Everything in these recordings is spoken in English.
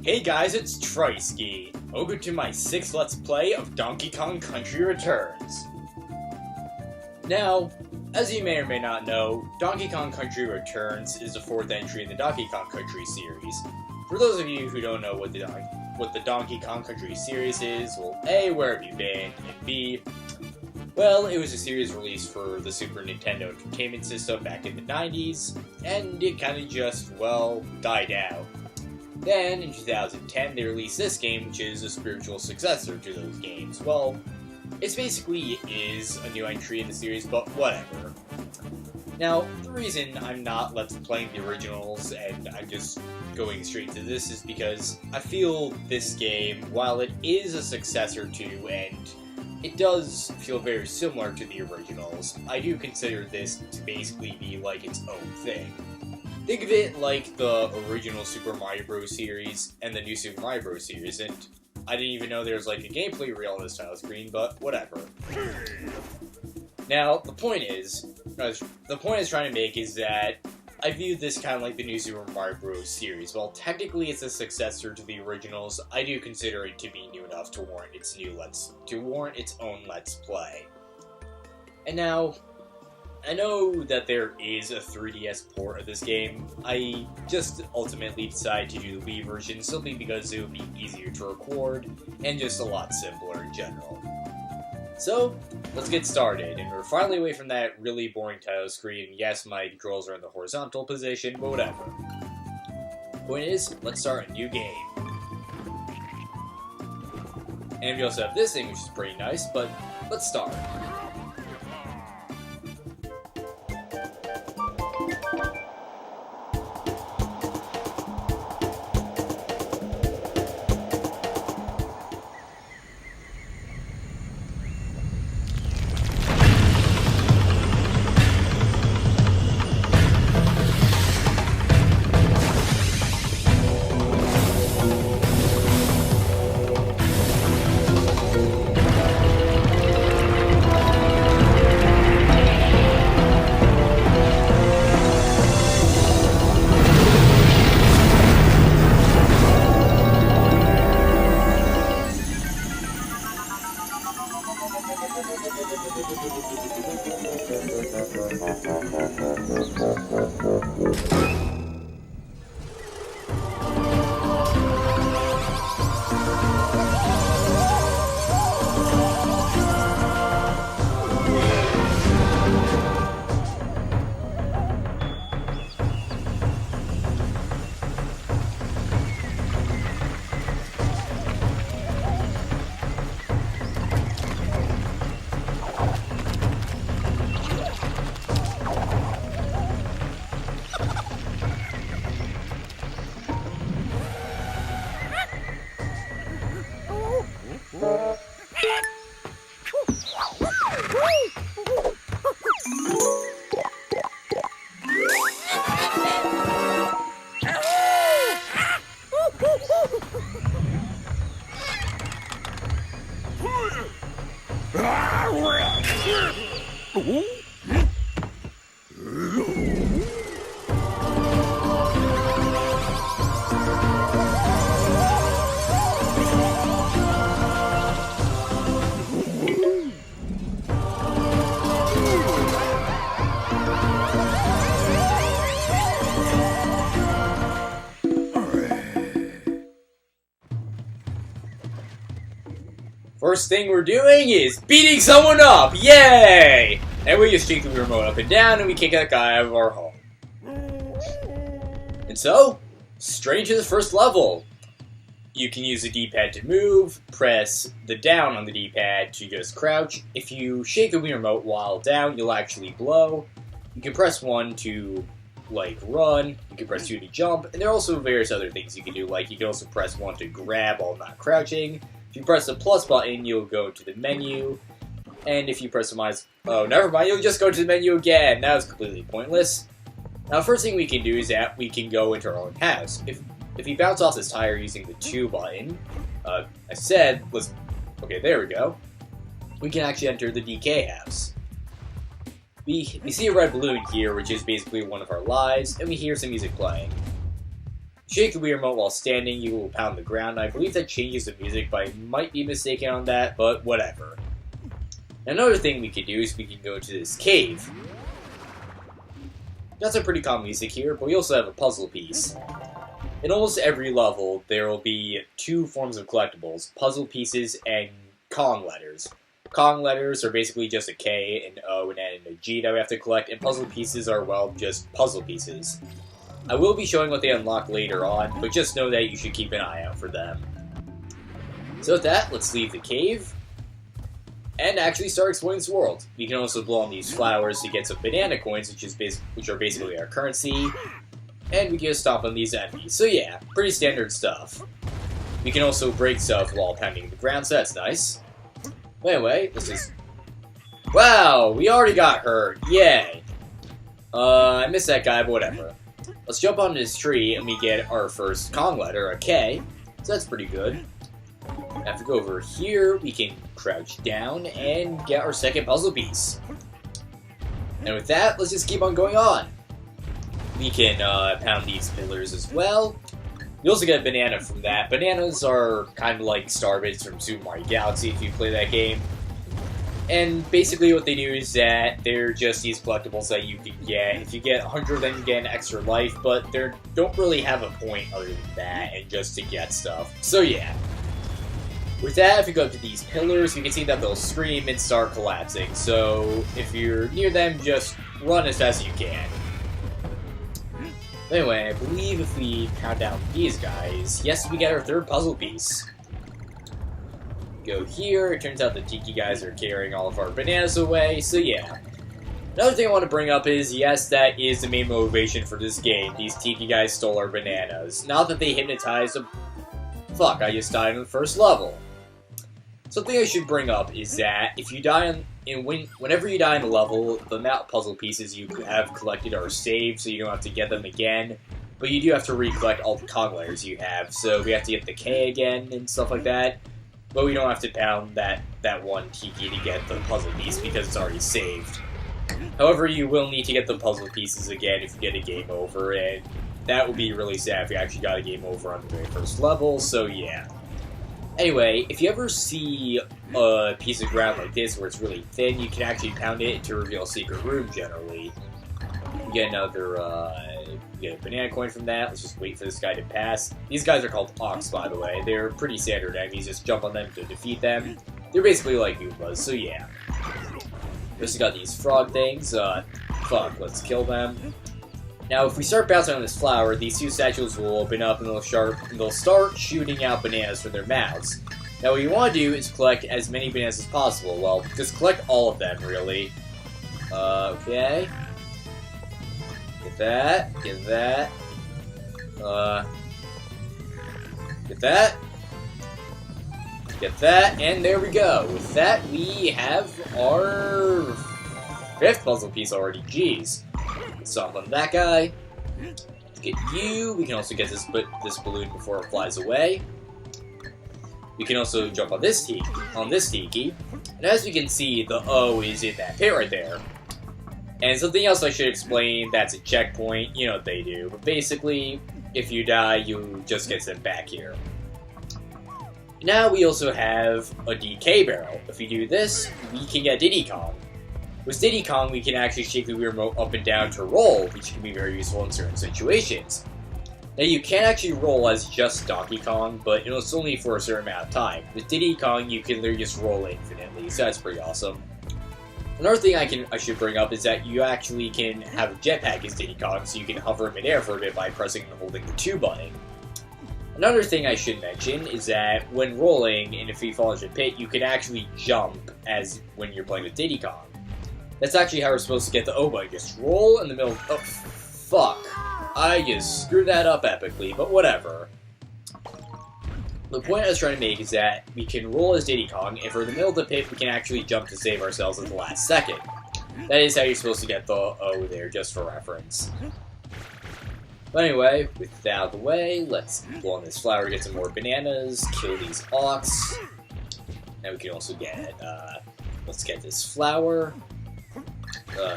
Hey guys, it's TriSkeet. Welcome to my 6th Let's Play of Donkey Kong Country Returns. Now, as you may or may not know, Donkey Kong Country Returns is the 4th entry in the Donkey Kong Country series. For those of you who don't know what the Donkey Kong Country series is, well, A, where have you been, and B, well, it was a series released for the Super Nintendo Entertainment System back in the 90s, and it kind of just, well, died out. Then, in 2010, they released this game, which is a spiritual successor to those games. Well, it basically is a new entry in the series, but whatever. Now, the reason I'm not Let's Playing the originals, and I'm just going straight to this, is because I feel this game, while it is a successor to, and it does feel very similar to the originals, I do consider this to basically be like its own thing. Think of it like the original Super Mario Bros. Series and the new Super Mario Bros. Series, and I didn't even know there was like a gameplay reel on this title screen, but whatever. Now, the point is trying to make is that I view this kind of like the new Super Mario Bros. Series. While technically it's a successor to the originals, I do consider it to be new enough to warrant its own Let's Play. And now, I know that there is a 3DS port of this game. I just ultimately decided to do the Wii version simply because it would be easier to record and just a lot simpler in general. So, let's get started, and we're finally away from that really boring title screen. Yes, my controls are in the horizontal position, but whatever. Point is, let's start a new game. And we also have this thing, which is pretty nice, but let's start. First thing we're doing is beating someone up! Yay! And we just shake the remote up and down and we kick that guy out of our home. And so, straight into the first level. You can use the D-pad to move, press the down on the D-pad to just crouch. If you shake the Wii remote while down, you'll actually blow. You can press 1 to, like, run. You can press 2 to jump. And there are also various other things you can do, like you can also press 1 to grab while not crouching. If you press the plus button, you'll go to the menu, and if you press the minus... Oh, never mind, you'll just go to the menu again. That was completely pointless. Now, first thing we can do is that we can go into our own house. If you bounce off this tire using the 2 button, I said, okay, there we go. We can actually enter the DK house. We see a red balloon here, which is basically one of our lives, and we hear some music playing. Shake the Wii remote while standing, you will pound the ground. I believe that changes the music, but I might be mistaken on that, but whatever. Another thing we could do is we can go to this cave. Got some pretty calm music here, but we also have a puzzle piece. In almost every level, there will be two forms of collectibles, puzzle pieces and Kong letters. Kong letters are basically just a K, an O, an N, and a G that we have to collect, and puzzle pieces are, well, just puzzle pieces. I will be showing what they unlock later on, but just know that you should keep an eye out for them. So with that, let's leave the cave, and actually start exploring this world. We can also blow on these flowers to get some banana coins, which are basically our currency, and we can just stomp on these enemies. So yeah, pretty standard stuff. We can also break stuff while pounding the ground, so that's nice. But anyway, let's just... Wow, we already got hurt. Yay. I missed that guy, but whatever. Let's jump on this tree, and we get our first Kong letter, a K. So that's pretty good. After we go over here, we can crouch down and get our second puzzle piece. And with that, let's just keep on going on. We can pound these pillars as well. You also get a banana from that. Bananas are kind of like Starbits from Super Mario Galaxy if you play that game. And basically what they do is that they're just these collectibles that you can get. If you get 100, then you get an extra life, but they don't really have a point other than that, and just to get stuff. So yeah. With that, if you go up to these pillars, you can see that they'll scream and start collapsing. So if you're near them, just run as fast as you can. Anyway, I believe if we pound down these guys, yes, we get our third puzzle piece. Go here, it turns out the Tiki guys are carrying all of our bananas away, so yeah. Another thing I want to bring up is, yes, that is the main motivation for this game. These Tiki guys stole our bananas. Not that they hypnotized them. Fuck, I just died on the first level. Something I should bring up is that if you die whenever you die in a level, the amount of puzzle pieces you have collected are saved, so you don't have to get them again. But you do have to recollect all the Kong letters you have, so we have to get the K again and stuff like that. But we don't have to pound that one Tiki to get the puzzle piece because it's already saved. However, you will need to get the puzzle pieces again if you get a game over, and that would be really sad if you actually got a game over on the very first level, so yeah. Anyway, if you ever see a piece of ground like this where it's really thin, you can actually pound it to reveal a secret room, generally. You get another, you get a banana coin from that. Let's just wait for this guy to pass. These guys are called Ox, by the way. They're pretty standard enemies, just jump on them to defeat them. They're basically like Goombas, so yeah. We also got these frog things. Fuck, let's kill them. Now, if we start bouncing on this flower, these two statues will open up and they'll start shooting out bananas from their mouths. Now, what you want to do is collect as many bananas as possible. Well, just collect all of them, really. Okay. Get that. Get that. Get that. Get that. And there we go. With that, we have our fifth puzzle piece already. Jeez. Stomp on that guy. Let's get you. We can also get this balloon before it flies away. We can also jump on this tiki. And as you can see, the O is in that pit right there. And something else I should explain, that's a checkpoint. You know what they do. But basically, if you die, you just get sent back here. Now we also have a DK barrel. If you do this, we can get Diddy Kong. With Diddy Kong, we can actually shake the Wii remote up and down to roll, which can be very useful in certain situations. Now, you can actually roll as just Donkey Kong, but it's only for a certain amount of time. With Diddy Kong, you can literally just roll infinitely, so that's pretty awesome. Another thing I should bring up is that you actually can have a jetpack as Diddy Kong, so you can hover in midair for a bit by pressing and holding the 2 button. Another thing I should mention is that when rolling, and if you fall into a pit, you can actually jump as when you're playing with Diddy Kong. That's actually how we're supposed to get the O button. Just roll in the middle. Oh, fuck. I just screwed that up epically, but whatever. The point I was trying to make is that we can roll as Diddy Kong, and for the middle of the pit, we can actually jump to save ourselves at the last second. That is how you're supposed to get the O there, just for reference. But anyway, with that out of the way, let's blow on this flower, get some more bananas, kill these Ox. Now we can also get, let's get this flower.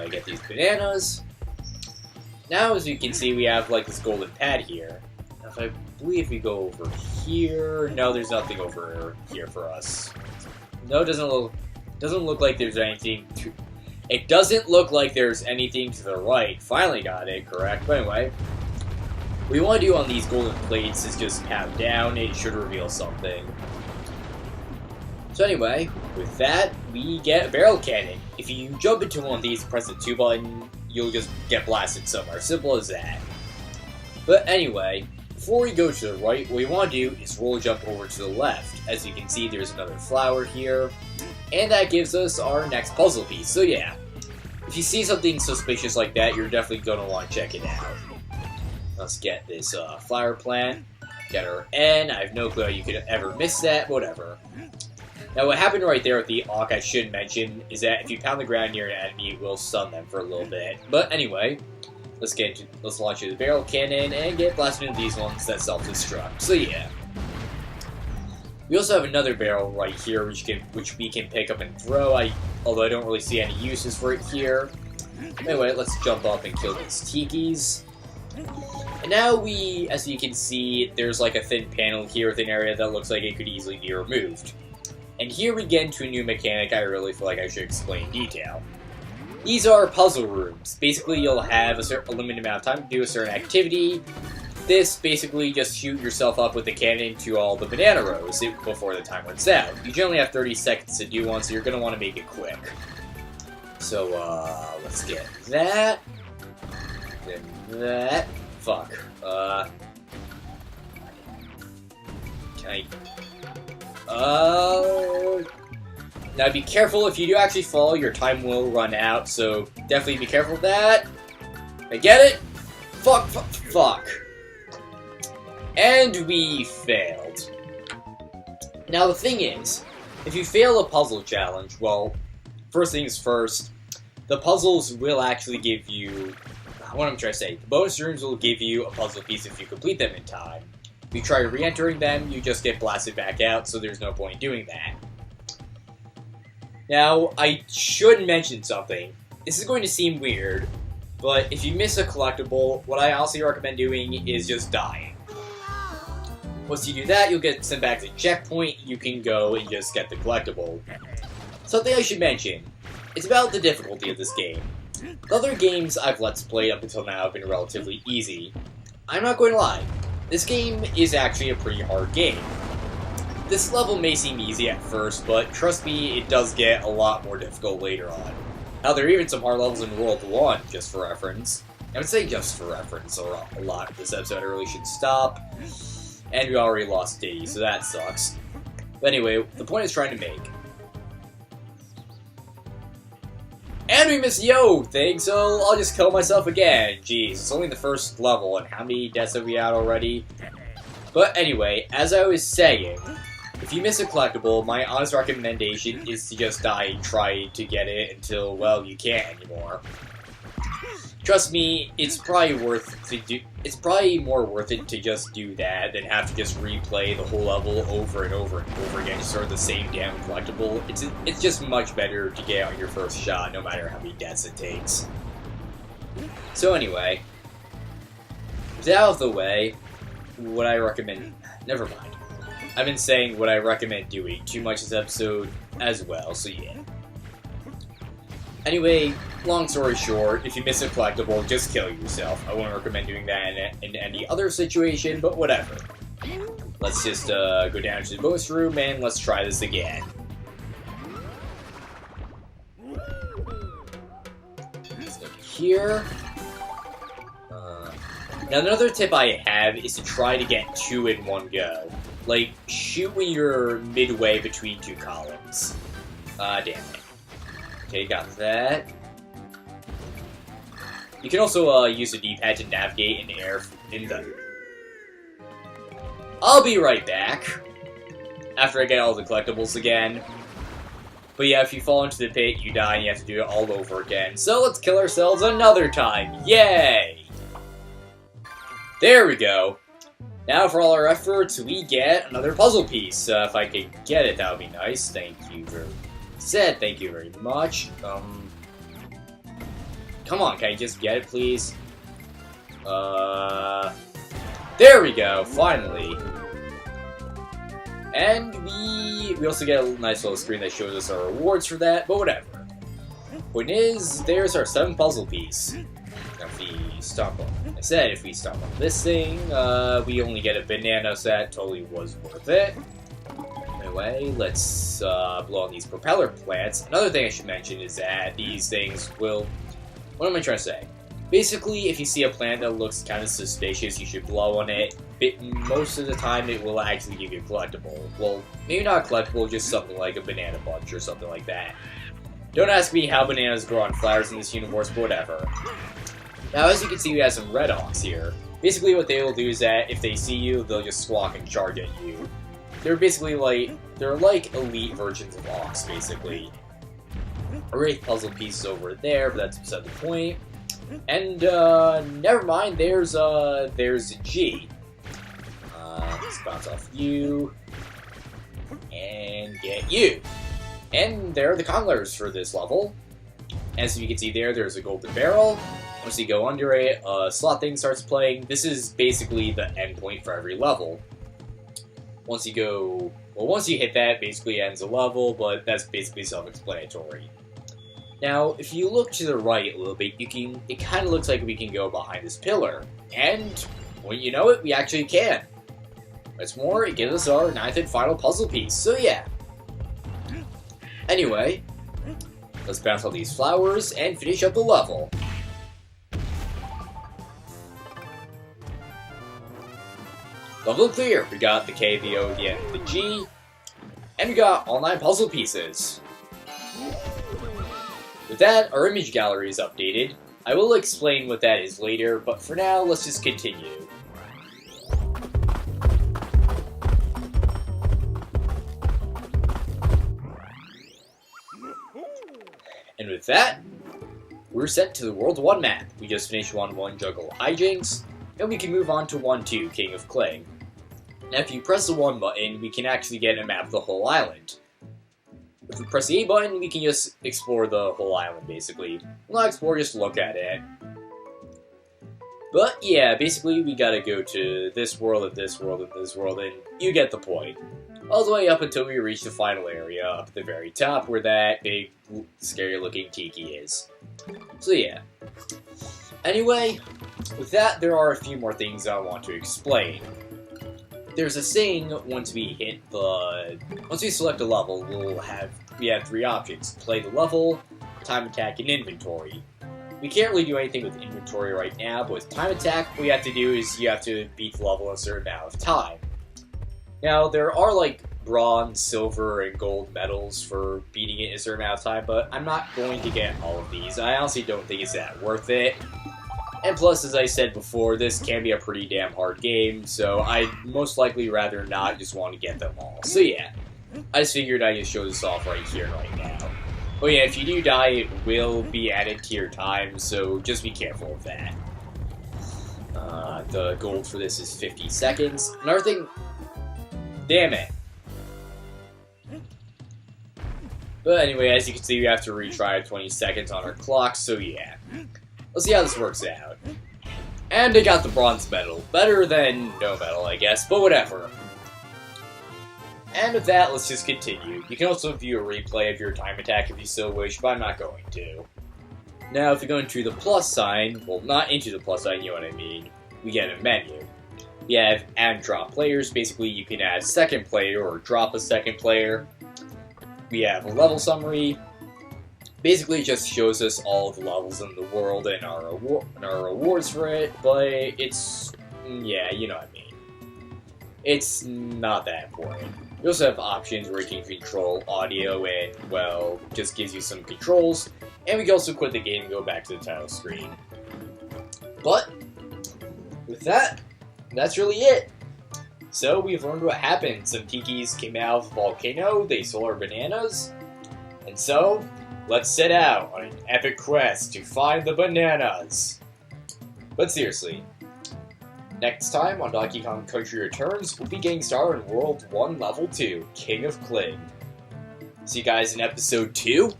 Get these bananas. Now, as you can see, we have like this golden pad here. If I believe we go over here... No, there's nothing over here for us. No, it doesn't look like there's anything to... It doesn't look like there's anything to the right. Finally got it correct. But anyway, what we want to do on these golden plates is just tap down. It should reveal something. So anyway, with that, we get a barrel cannon. If you jump into one of these, press the 2 button, you'll just get blasted somewhere. Simple as that. But anyway, before we go to the right, what we want to do is roll jump over to the left. As you can see, there's another flower here. And that gives us our next puzzle piece. So yeah, if you see something suspicious like that, you're definitely going to want to check it out. Let's get this flower plant. Get her N. I have no clue how you could ever miss that. Whatever. Now, what happened right there with the Auk, I should mention, is that if you pound the ground near an enemy, it will stun them for a little bit. But anyway, let's launch the barrel cannon and get blasted into these ones that self-destruct. So yeah. We also have another barrel right here, which we can pick up and throw. Although I don't really see any uses for it here. Anyway, let's jump up and kill these tikis. And now as you can see, there's like a thin panel here with an area that looks like it could easily be removed. And here we get into a new mechanic I really feel like I should explain in detail. These are puzzle rooms. Basically, you'll have a limited amount of time to do a certain activity. This, basically, just shoot yourself up with the cannon to all the banana rows before the time runs out. You generally have 30 seconds to do one, so you're going to want to make it quick. So, let's get that. Then that. Fuck. Can I... Now be careful, if you do actually fall, your time will run out, so definitely be careful of that. I get it? Fuck, fuck, fuck. And we failed. Now the thing is, if you fail a puzzle challenge, well, first things first, the puzzles will actually give you, what I'm trying to say, the bonus rooms will give you a puzzle piece if you complete them in time. If you try re-entering them, you just get blasted back out, so there's no point in doing that. Now, I should mention something. This is going to seem weird, but if you miss a collectible, what I honestly recommend doing is just dying. Once you do that, you'll get sent back to the checkpoint, you can go and just get the collectible. Something I should mention, it's about the difficulty of this game. The other games I've Let's Played up until now have been relatively easy. I'm not going to lie, this game is actually a pretty hard game. This level may seem easy at first, but trust me, it does get a lot more difficult later on. Now, there are even some hard levels in World 1, just for reference. I would say just for reference, or a lot of this episode I really should stop. And we already lost D, so that sucks. But anyway, the point is trying to make. And we missed the O thing, so I'll just kill myself again. Jeez, it's only the first level, and how many deaths have we had already? But anyway, as I was saying, if you miss a collectible, my honest recommendation is to just die and try to get it until, well, you can't anymore. Trust me, it's probably more worth it to just do that than have to just replay the whole level over and over and over again to start the same damn collectible. It's just much better to get out your first shot, no matter how many deaths it takes. So anyway, with that out of the way, what I recommend... Never mind. I've been saying what I recommend doing too much this episode as well, so yeah. Anyway, long story short, if you miss a collectible, just kill yourself. I wouldn't recommend doing that in any other situation, but whatever. Let's just go down to the bonus room and let's try this again. Let's go here. Now another tip I have is to try to get 2 in one go. Like, shoot when you're midway between 2 columns. Damn it. Okay, got that. You can also use the D-pad to navigate in the... I'll be right back. After I get all the collectibles again. But yeah, if you fall into the pit, you die and you have to do it all over again. So let's kill ourselves another time. Yay! There we go. Now for all our efforts, we get another puzzle piece. If I could get it, that would be nice. Thank you thank you very much. Come on, can I just get it, please? There we go, finally. And we also get a nice little screen that shows us our rewards for that, but whatever. Point is, there's our 7th puzzle piece. Now if we stomp on, I said if we stomp on this thing, we only get a banana, so that totally was worth it. Anyway, let's blow on these propeller plants. Another thing I should mention is that these things will... What am I trying to say? Basically, if you see a plant that looks kind of suspicious, you should blow on it. Most of the time, it will actually give you a collectible. Well, maybe not a collectible, just something like a banana bunch or something like that. Don't ask me how bananas grow on flowers in this universe, but whatever. Now, as you can see, we have some red hawks here. Basically, what they will do is that if they see you, they'll just squawk and charge at you. They're basically they're like elite versions of hawks, basically. Alright, puzzle pieces over there, but that's beside the point. And, never mind, there's a G. Let's bounce off you. And get you. And there are the conglers for this level. As you can see there, there's a golden barrel. Once you go under it, a slot thing starts playing. This is basically the end point for every level. Once you hit that, basically ends a level, but that's basically self-explanatory. Now, if you look to the right a little bit, it kind of looks like we can go behind this pillar. And, when you know it, we actually can. What's more, it gives us our 9th and final puzzle piece, so yeah. Anyway, let's bounce all these flowers and finish up the level. Level clear! We got the K, the O, the N, the G, and we got all 9 puzzle pieces. With that, our image gallery is updated. I will explain what that is later, but for now, let's just continue. And with that, we're sent to the World 1 map. We just finished 1-1 Juggle Hijinxs, and we can move on to 1-2 King of Clay. Now if you press the 1 button, we can actually get a map of the whole island. If we press the A button, we can just explore the whole island, basically. Well, not explore, just look at it. But yeah, basically we gotta go to this world, and this world, and this world, and you get the point. All the way up until we reach the final area, up at the very top, where that big, scary-looking tiki is. So yeah. Anyway, with that, there are a few more things I want to explain. There's a saying, once we select a level, we have 3 options. Play the level, time attack, and inventory. We can't really do anything with inventory right now, but with time attack, what you have to do is you have to beat the level in a certain amount of time. Now, there are like bronze, silver, and gold medals for beating it in a certain amount of time, but I'm not going to get all of these. I honestly don't think it's that worth it. And plus, as I said before, this can be a pretty damn hard game, so I'd most likely rather not just want to get them all. So yeah, I just figured I'd just show this off right here, right now. But yeah, if you do die, it will be added to your time, so just be careful of that. The gold for this is 50 seconds. Another thing... Damn it. But anyway, as you can see, we have to retry 20 seconds on our clock, so yeah. Let's see how this works out. And I got the bronze medal. Better than no medal, I guess, but whatever. And with that, let's just continue. You can also view a replay of your time attack if you so wish, but I'm not going to. Now, if you go into the plus sign, well, not into the plus sign, you know what I mean, we get a menu. We have add and drop players. Basically, you can add a second player or drop a second player. We have a level summary. Basically, it just shows us all of the levels in the world and our rewards for it, but it's, yeah, you know what I mean. It's not that important. We also have options where you can control audio and, well, just gives you some controls. And we can also quit the game and go back to the title screen. But, with that, that's really it. So, we've learned what happened. Some tikis came out of the volcano, they stole our bananas, and so, let's set out on an epic quest to find the bananas. But seriously, next time on Donkey Kong Country Returns, we'll be getting started in World 1 Level 2, King of Clay. See you guys in Episode 2,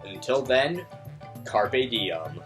and until then, Carpe Diem.